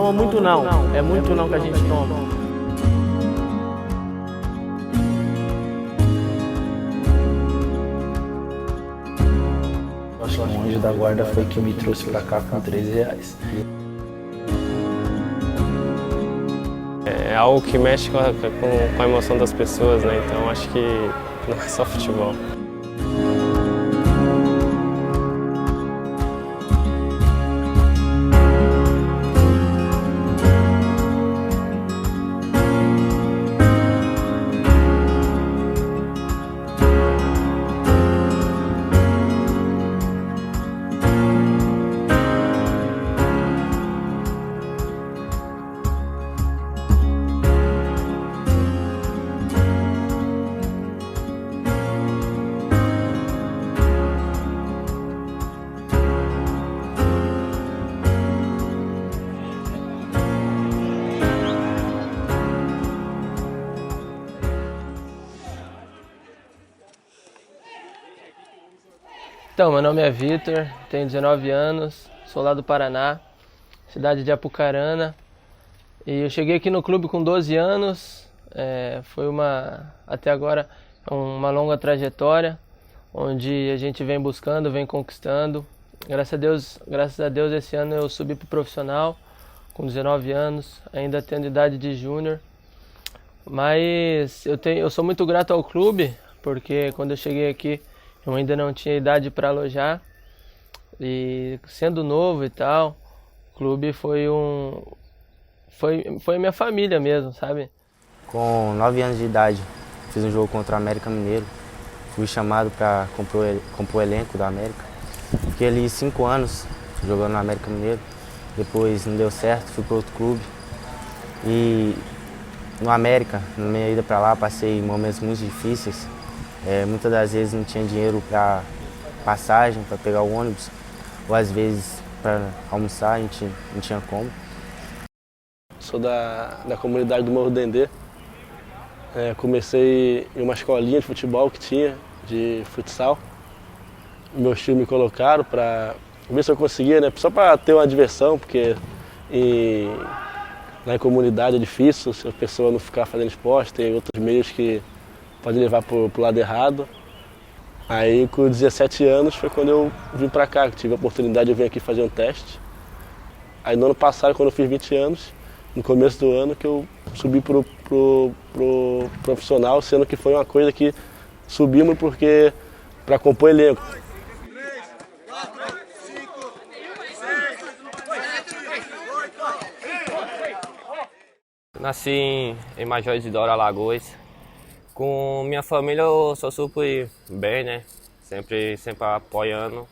toma muito não, é muito não que a gente toma. O anjo da guarda foi que me trouxe pra cá com R$13. É algo que mexe com a emoção das pessoas, né? Então acho que não é só futebol. Então, meu nome é Vitor, tenho 19 anos, sou lá do Paraná, cidade de Apucarana. E eu cheguei aqui no clube com 12 anos, foi até agora, uma longa trajetória, onde a gente vem buscando, vem conquistando. Graças a Deus esse ano eu subi para o profissional, com 19 anos, ainda tendo idade de júnior. Mas eu sou muito grato ao clube, porque quando eu cheguei aqui, eu ainda não tinha idade para alojar e sendo novo e tal, o clube foi minha família mesmo, sabe? Com 9 anos de idade, fiz um jogo contra o América Mineiro, fui chamado para compor o elenco da América. Fiquei ali 5 anos jogando no América Mineiro, depois não deu certo, fui para outro clube e no América, na minha ida para lá, passei momentos muito difíceis. Muitas das vezes não tinha dinheiro para passagem, para pegar o ônibus, ou às vezes para almoçar, a gente não tinha como. Sou da comunidade do Morro do Dendê. Comecei em uma escolinha de futebol que tinha, de futsal. Meus tios me colocaram para ver se eu conseguia, né? Só para ter uma diversão, porque na comunidade é difícil, se a pessoa não ficar fazendo esporte, tem outros meios que pode levar pro lado errado. Aí com 17 anos foi quando eu vim pra cá, que tive a oportunidade de vir aqui fazer um teste. Aí no ano passado, quando eu fiz 20 anos, no começo do ano, que eu subi pro profissional, sendo que foi uma coisa que subimos porque para compor elenco. Nasci em Major Isidoro, Alagoas. Com minha família eu sou super bem, né? Sempre apoiando.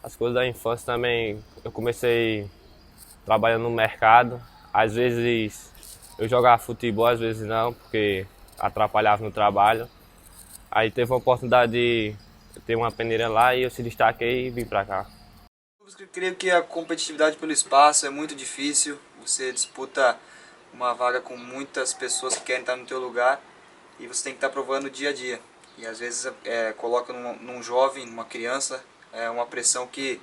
As coisas da infância também, eu comecei trabalhando no mercado. Às vezes eu jogava futebol, às vezes não, porque atrapalhava no trabalho. Aí teve a oportunidade de ter uma peneira lá e eu se destaquei e vim pra cá. Eu creio que a competitividade pelo espaço é muito difícil. Você disputa uma vaga com muitas pessoas que querem estar no teu lugar. E você tem que estar provando dia a dia. E às vezes coloca num jovem, numa criança, uma pressão que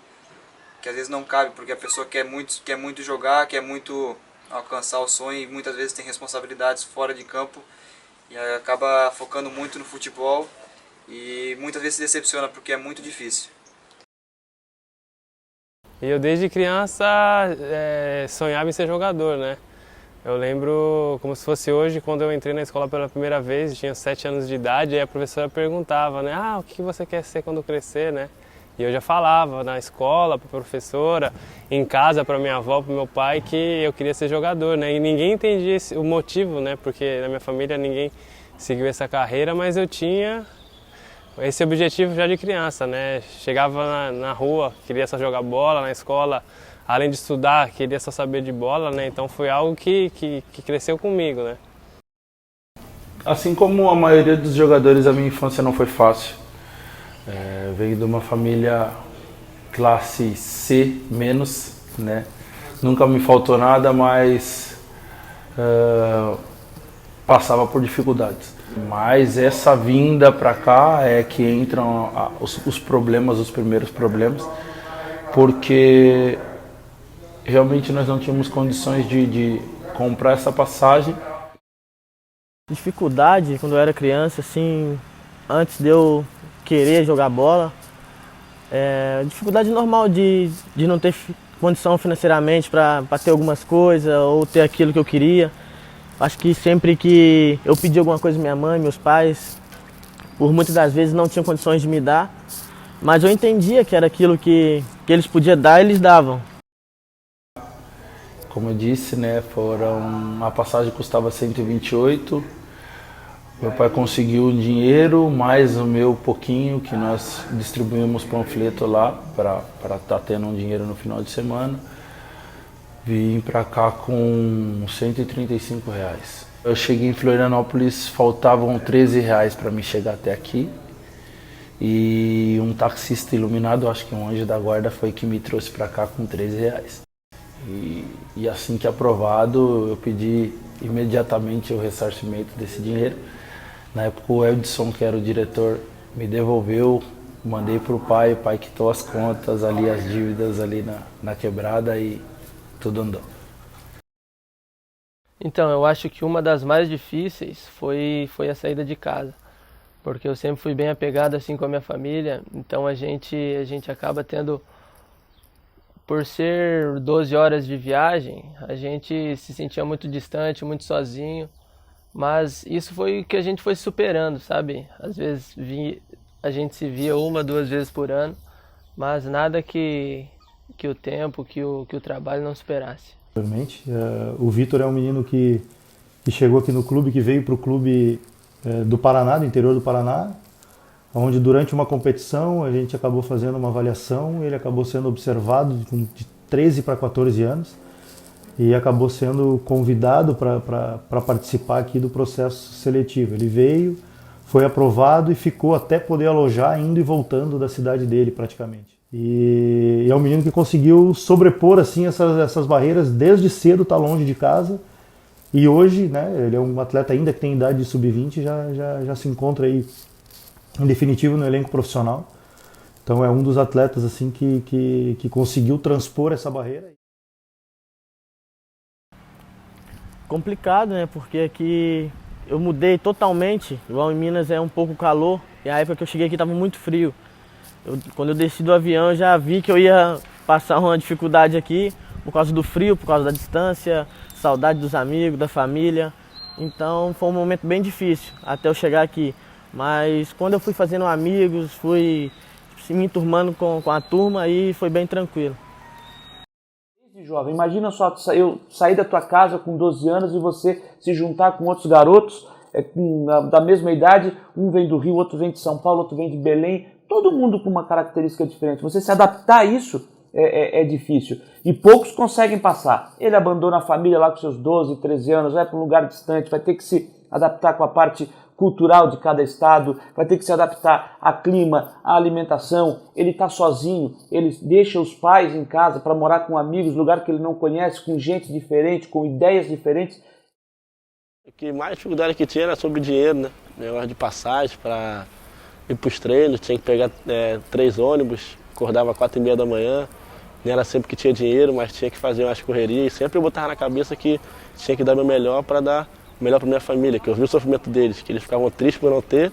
às vezes não cabe, porque a pessoa quer muito jogar, quer muito alcançar o sonho e muitas vezes tem responsabilidades fora de campo e acaba focando muito no futebol e muitas vezes se decepciona porque é muito difícil. E eu desde criança sonhava em ser jogador, né? Eu lembro como se fosse hoje, quando eu entrei na escola pela primeira vez, tinha 7 anos de idade, e a professora perguntava, né? O que você quer ser quando crescer, né? E eu já falava na escola, para a professora, em casa, para minha avó, para meu pai, que eu queria ser jogador, né? E ninguém entendia o motivo, né? Porque na minha família ninguém seguiu essa carreira, mas eu tinha esse objetivo já de criança, né? Chegava na rua, queria só jogar bola, na escola, além de estudar, queria só saber de bola, né? Então foi algo que cresceu comigo, né? Assim como a maioria dos jogadores, a minha infância não foi fácil. Veio de uma família classe C-, né? Nunca me faltou nada, mas passava por dificuldades. Mas essa vinda para cá é que entram os primeiros problemas, porque realmente nós não tínhamos condições de comprar essa passagem. Dificuldade, quando eu era criança, assim, antes de eu querer jogar bola, dificuldade normal de não ter condição financeiramente para ter algumas coisas ou ter aquilo que eu queria. Acho que sempre que eu pedi alguma coisa à minha mãe, meus pais, por muitas das vezes não tinham condições de me dar, mas eu entendia que era aquilo que eles podiam dar, eles davam. Como eu disse, né, a passagem custava 128. Meu pai conseguiu o dinheiro, mais o meu pouquinho, que nós distribuímos panfleto lá para estar tendo um dinheiro no final de semana. Vim para cá com R$135. Eu cheguei em Florianópolis, faltavam R$13 para me chegar até aqui. E um taxista iluminado, acho que um anjo da guarda, foi que me trouxe para cá com R$13. E assim que aprovado, eu pedi imediatamente o ressarcimento desse dinheiro. Na época o Edson, que era o diretor, me devolveu, mandei para o pai quitou as contas ali, as dívidas ali na quebrada e tudo andou. Então, eu acho que uma das mais difíceis foi a saída de casa, porque eu sempre fui bem apegado assim com a minha família, então a gente acaba tendo, por ser 12 horas de viagem, a gente se sentia muito distante, muito sozinho, mas isso foi o que a gente foi superando, sabe? Às vezes a gente se via 1, 2 vezes por ano, mas nada que o tempo, que o trabalho não superasse. O Vitor é um menino que chegou aqui no clube, que veio para o clube do Paraná, do interior do Paraná, onde durante uma competição a gente acabou fazendo uma avaliação, ele acabou sendo observado de 13 para 14 anos e acabou sendo convidado para participar aqui do processo seletivo. Ele veio, foi aprovado e ficou até poder alojar indo e voltando da cidade dele praticamente. E é um menino que conseguiu sobrepor assim essas barreiras desde cedo, tá longe de casa. E hoje, né, ele é um atleta ainda que tem idade de sub-20, já se encontra aí em definitivo no elenco profissional. Então é um dos atletas assim que conseguiu transpor essa barreira. Complicado, né? Porque aqui eu mudei totalmente, igual em Minas é um pouco calor, e a época que eu cheguei aqui estava muito frio. Quando eu desci do avião, eu já vi que eu ia passar uma dificuldade aqui por causa do frio, por causa da distância, saudade dos amigos, da família. Então foi um momento bem difícil até eu chegar aqui. Mas quando eu fui fazendo amigos, fui me enturmando com a turma, aí foi bem tranquilo. Jovem, imagina só eu sair da tua casa com 12 anos e você se juntar com outros garotos da mesma idade, um vem do Rio, outro vem de São Paulo, outro vem de Belém, todo mundo com uma característica diferente. Você se adaptar a isso é difícil e poucos conseguem passar. Ele abandona a família lá com seus 12, 13 anos, vai para um lugar distante, vai ter que se adaptar com a parte cultural de cada estado, vai ter que se adaptar a clima, a alimentação. Ele está sozinho, ele deixa os pais em casa para morar com amigos, lugar que ele não conhece, com gente diferente, com ideias diferentes. O que mais dificuldade que tinha era sobre dinheiro, né? Negócio de passagem para ir para os treinos, tinha que pegar 3 ônibus, acordava às 4h30 da manhã, não era sempre que tinha dinheiro, mas tinha que fazer umas correrias, e sempre eu botava na cabeça que tinha que dar meu melhor para dar o melhor para minha família, que eu vi o sofrimento deles, que eles ficavam tristes por não ter.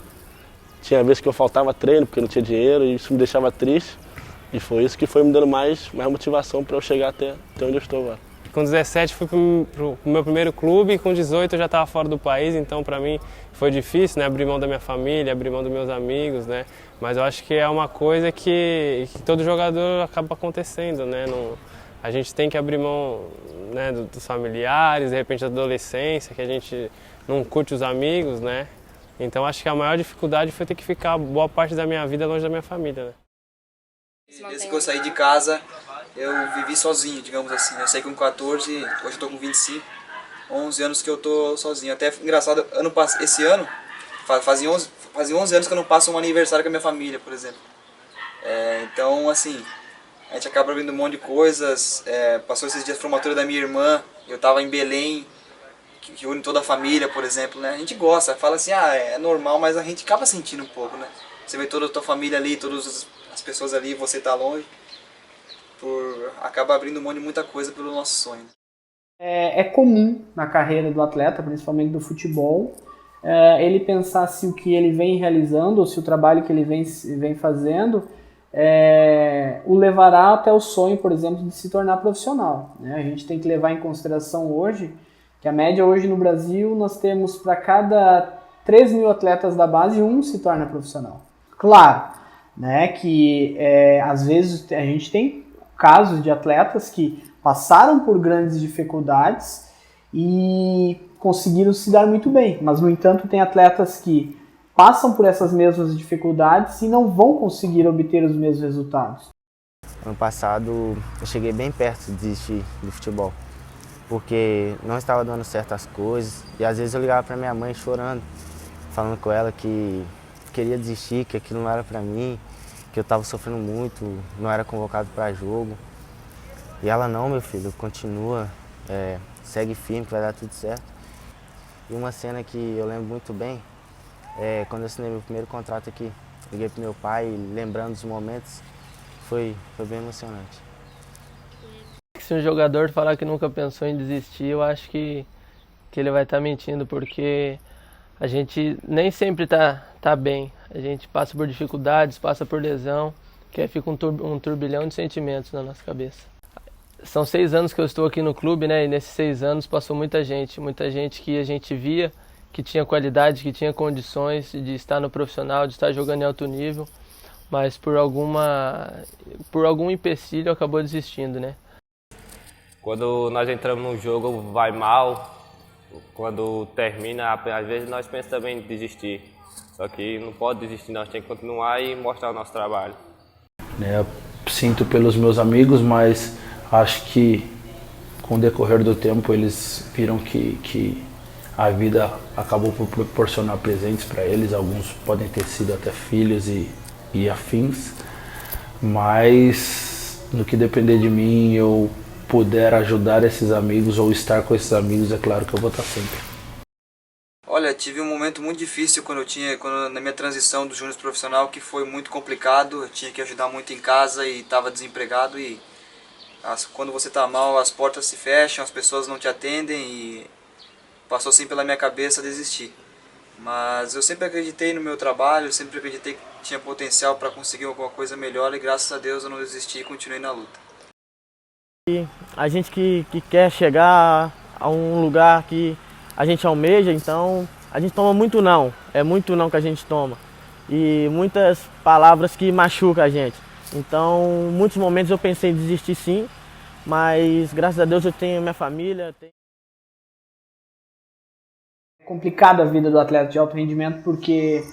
Tinha vezes que eu faltava treino porque não tinha dinheiro e isso me deixava triste. E foi isso que foi me dando mais motivação para eu chegar até onde eu estou agora. Com 17 fui pro meu primeiro clube e com 18 eu já estava fora do país, então para mim foi difícil, né, abrir mão da minha família, abrir mão dos meus amigos, né? Mas eu acho que é uma coisa que todo jogador acaba acontecendo, né? A gente tem que abrir mão, né, dos familiares, de repente da adolescência, que a gente não curte os amigos, né? Então acho que a maior dificuldade foi ter que ficar boa parte da minha vida longe da minha família, né? Desde que eu saí de casa, eu vivi sozinho, digamos assim. Eu saí com 14, hoje eu tô com 25, 11 anos que eu tô sozinho. Até engraçado, esse ano, fazia 11 anos que eu não passo um aniversário com a minha família, por exemplo. Então, assim, a gente acaba vendo um monte de coisas. Passou esses dias a formatura da minha irmã, eu tava em Belém, que une toda a família, por exemplo, né? A gente gosta, fala assim, é normal, mas a gente acaba sentindo um pouco, né? Você vê toda a tua família ali, todas as pessoas ali, você tá longe. acaba abrindo mão de muita coisa pelo nosso sonho. É comum na carreira do atleta, principalmente do futebol, ele pensar se o que ele vem realizando, ou se o trabalho que ele vem fazendo, o levará até o sonho, por exemplo, de se tornar profissional, né? A gente tem que levar em consideração hoje que a média hoje no Brasil nós temos para cada 3.000 atletas da base, um se torna profissional. Claro, né, que às vezes a gente tem casos de atletas que passaram por grandes dificuldades e conseguiram se dar muito bem, mas no entanto tem atletas que passam por essas mesmas dificuldades e não vão conseguir obter os mesmos resultados. Ano passado eu cheguei bem perto de desistir do futebol, porque não estava dando certas coisas e às vezes eu ligava para minha mãe chorando, falando com ela que queria desistir, que aquilo não era para mim, que eu estava sofrendo muito, não era convocado para jogo. E ela, não, meu filho, continua, segue firme que vai dar tudo certo. E uma cena que eu lembro muito bem, quando eu assinei meu primeiro contrato aqui, liguei pro meu pai, lembrando dos momentos, foi bem emocionante. Se um jogador falar que nunca pensou em desistir, eu acho que ele vai estar mentindo, porque a gente nem sempre tá bem. A gente passa por dificuldades, passa por lesão, que aí fica um turbilhão de sentimentos na nossa cabeça. São 6 anos que eu estou aqui no clube, né? E nesses 6 anos passou muita gente que a gente via, que tinha qualidade, que tinha condições de estar no profissional, de estar jogando em alto nível, mas por algum empecilho acabou desistindo, né? Quando nós entramos no jogo vai mal, quando termina, às vezes nós pensamos também em desistir. Só que não pode desistir, nós temos que continuar e mostrar o nosso trabalho. Eu sinto pelos meus amigos, mas acho que com o decorrer do tempo eles viram que a vida acabou por proporcionar presentes para eles. Alguns podem ter sido até filhos e afins, mas no que depender de mim, eu puder ajudar esses amigos ou estar com esses amigos, é claro que eu vou estar sempre. Olha, tive um momento muito difícil na minha transição do júnior profissional, que foi muito complicado. Eu tinha que ajudar muito em casa e estava desempregado, e quando você está mal, as portas se fecham, as pessoas não te atendem, e passou assim pela minha cabeça desistir. Mas eu sempre acreditei no meu trabalho, sempre acreditei que tinha potencial para conseguir alguma coisa melhor, e graças a Deus eu não desisti e continuei na luta. E a gente que quer chegar a um lugar que a gente almeja, então a gente toma muito não, é muito não que a gente toma. E muitas palavras que machucam a gente. Então, em muitos momentos eu pensei em desistir sim, mas graças a Deus eu tenho minha família. É complicada a vida do atleta de alto rendimento, porque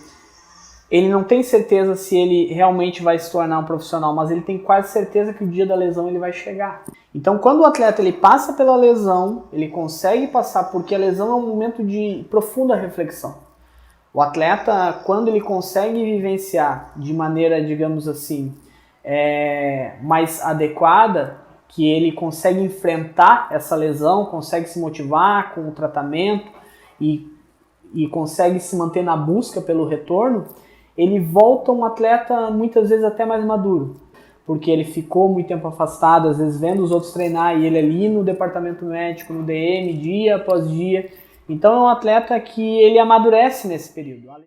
ele não tem certeza se ele realmente vai se tornar um profissional, mas ele tem quase certeza que o dia da lesão ele vai chegar. Então, quando o atleta ele passa pela lesão, ele consegue passar, porque a lesão é um momento de profunda reflexão. O atleta, quando ele consegue vivenciar de maneira, digamos assim, mais adequada, que ele consegue enfrentar essa lesão, consegue se motivar com o tratamento e consegue se manter na busca pelo retorno, ele volta um atleta muitas vezes até mais maduro, porque ele ficou muito tempo afastado, às vezes vendo os outros treinar e ele ali no departamento médico, no DM, dia após dia. Então é um atleta que ele amadurece nesse período.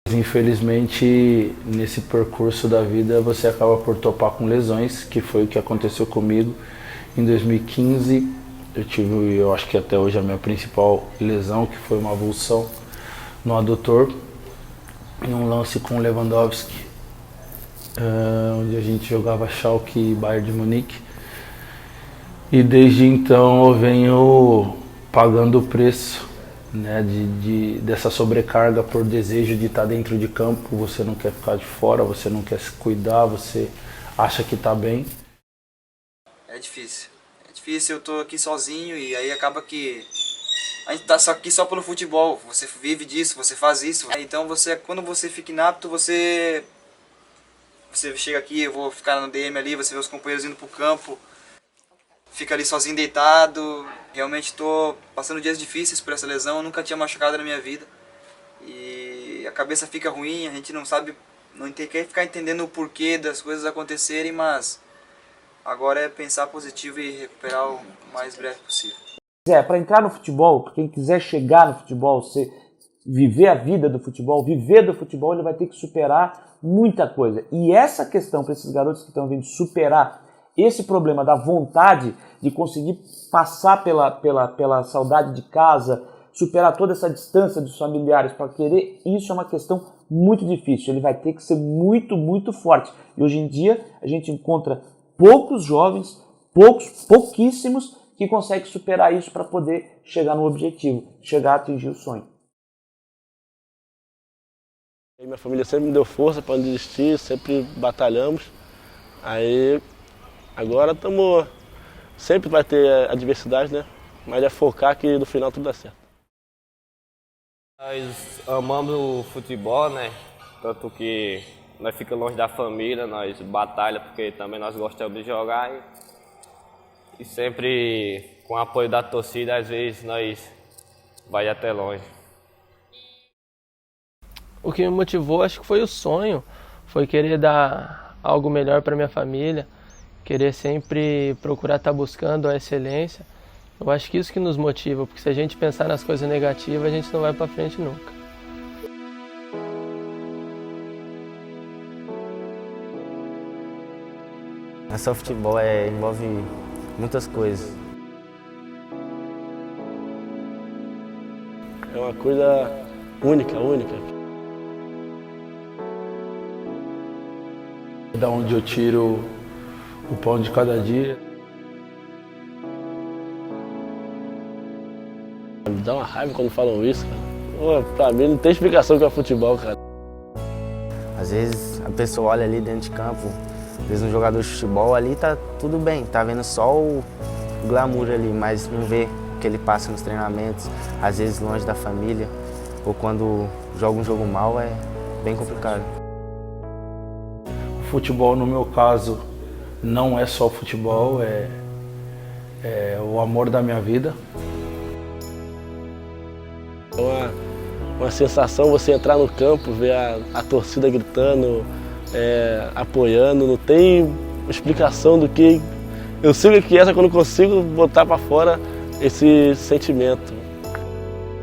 Infelizmente, nesse percurso da vida, você acaba por topar com lesões, que foi o que aconteceu comigo em 2015. Eu acho que até hoje a minha principal lesão, que foi uma avulsão no adutor, em um lance com o Lewandowski, onde a gente jogava Schalke e Bayern de Munique. E desde então eu venho pagando o preço, né, dessa sobrecarga por desejo de estar dentro de campo. Você não quer ficar de fora, você não quer se cuidar, você acha que está bem. É difícil, eu tô aqui sozinho e aí acaba que a gente tá aqui só pelo futebol, você vive disso, você faz isso. Então quando você fica inapto, você chega aqui, eu vou ficar no DM ali, você vê os companheiros indo pro campo, fica ali sozinho deitado. Realmente estou passando dias difíceis por essa lesão, eu nunca tinha machucado na minha vida. E a cabeça fica ruim, a gente não sabe, quer ficar entendendo o porquê das coisas acontecerem, mas Agora é pensar positivo e recuperar o mais breve possível. Para entrar no futebol, quem quiser chegar no futebol, viver a vida do futebol, viver do futebol, ele vai ter que superar muita coisa. E essa questão para esses garotos que estão vindo superar esse problema da vontade de conseguir passar pela saudade de casa, superar toda essa distância dos familiares para querer, isso é uma questão muito difícil. Ele vai ter que ser muito, muito forte. E hoje em dia a gente encontra poucos jovens, pouquíssimos, que conseguem superar isso para poder chegar no objetivo, chegar a atingir o sonho. Minha família sempre me deu força para não desistir, sempre batalhamos. Aí agora estamos. Sempre vai ter adversidade, né? Mas é focar que no final tudo dá certo. Nós amamos o futebol, né? Tanto que nós ficamos longe da família, nós batalhamos porque também nós gostamos de jogar e sempre com o apoio da torcida, às vezes nós vai até longe. O que me motivou, acho que foi o sonho, foi querer dar algo melhor para minha família, querer sempre procurar estar buscando a excelência. Eu acho que isso que nos motiva, porque se a gente pensar nas coisas negativas, a gente não vai para frente nunca. Não é só futebol, envolve muitas coisas. É uma coisa única. Da onde eu tiro o pão de cada dia. Me dá uma raiva quando falam isso, cara. Pô, pra mim não tem explicação que é futebol, cara. Às vezes a pessoa olha ali dentro de campo, às vezes um jogador de futebol ali tá tudo bem, tá vendo só o glamour ali, mas não vê o que ele passa nos treinamentos, às vezes longe da família, ou quando joga um jogo mal é bem complicado. O futebol, no meu caso, não é só o futebol, é o amor da minha vida. É uma sensação você entrar no campo, ver a torcida gritando, apoiando, não tem explicação do que... Eu sei o que é, só que eu não consigo botar para fora esse sentimento.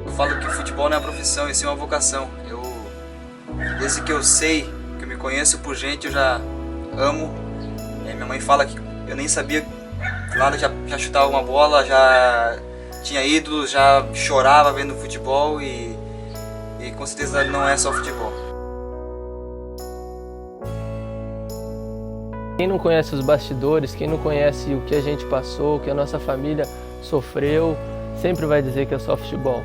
Eu falo que futebol não é uma profissão, isso é uma vocação. Desde que eu sei, que eu me conheço por gente, eu já amo. Minha mãe fala que eu nem sabia nada, já chutava uma bola, já tinha ídolos, já chorava vendo futebol e com certeza não é só futebol. Quem não conhece os bastidores, quem não conhece o que a gente passou, o que a nossa família sofreu, sempre vai dizer que é só futebol.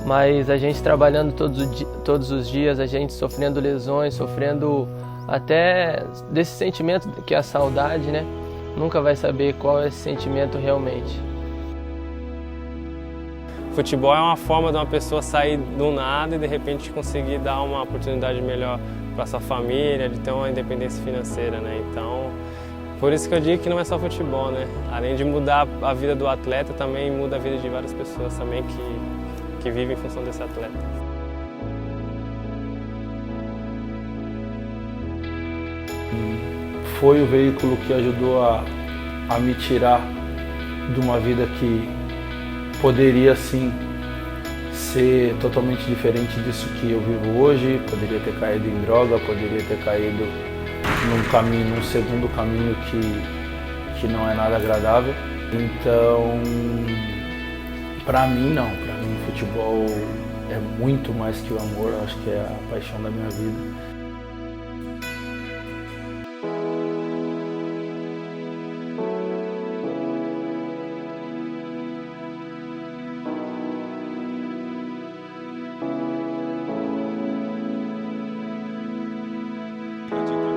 Mas a gente trabalhando todos os dias, a gente sofrendo lesões, sofrendo até desse sentimento que é a saudade, né? Nunca vai saber qual é esse sentimento realmente. Futebol é uma forma de uma pessoa sair do nada e de repente conseguir dar uma oportunidade melhor para sua família, de ter uma independência financeira, né? Então, por isso que eu digo que não é só futebol, né? Além de mudar a vida do atleta, também muda a vida de várias pessoas também que vivem em função desse atleta. Foi o veículo que ajudou a me tirar de uma vida que poderia sim ser totalmente diferente disso que eu vivo hoje. Poderia ter caído em droga, poderia ter caído num segundo caminho que não é nada agradável. Então, pra mim não, pra mim futebol é muito mais que o amor, eu acho que é a paixão da minha vida. Acredito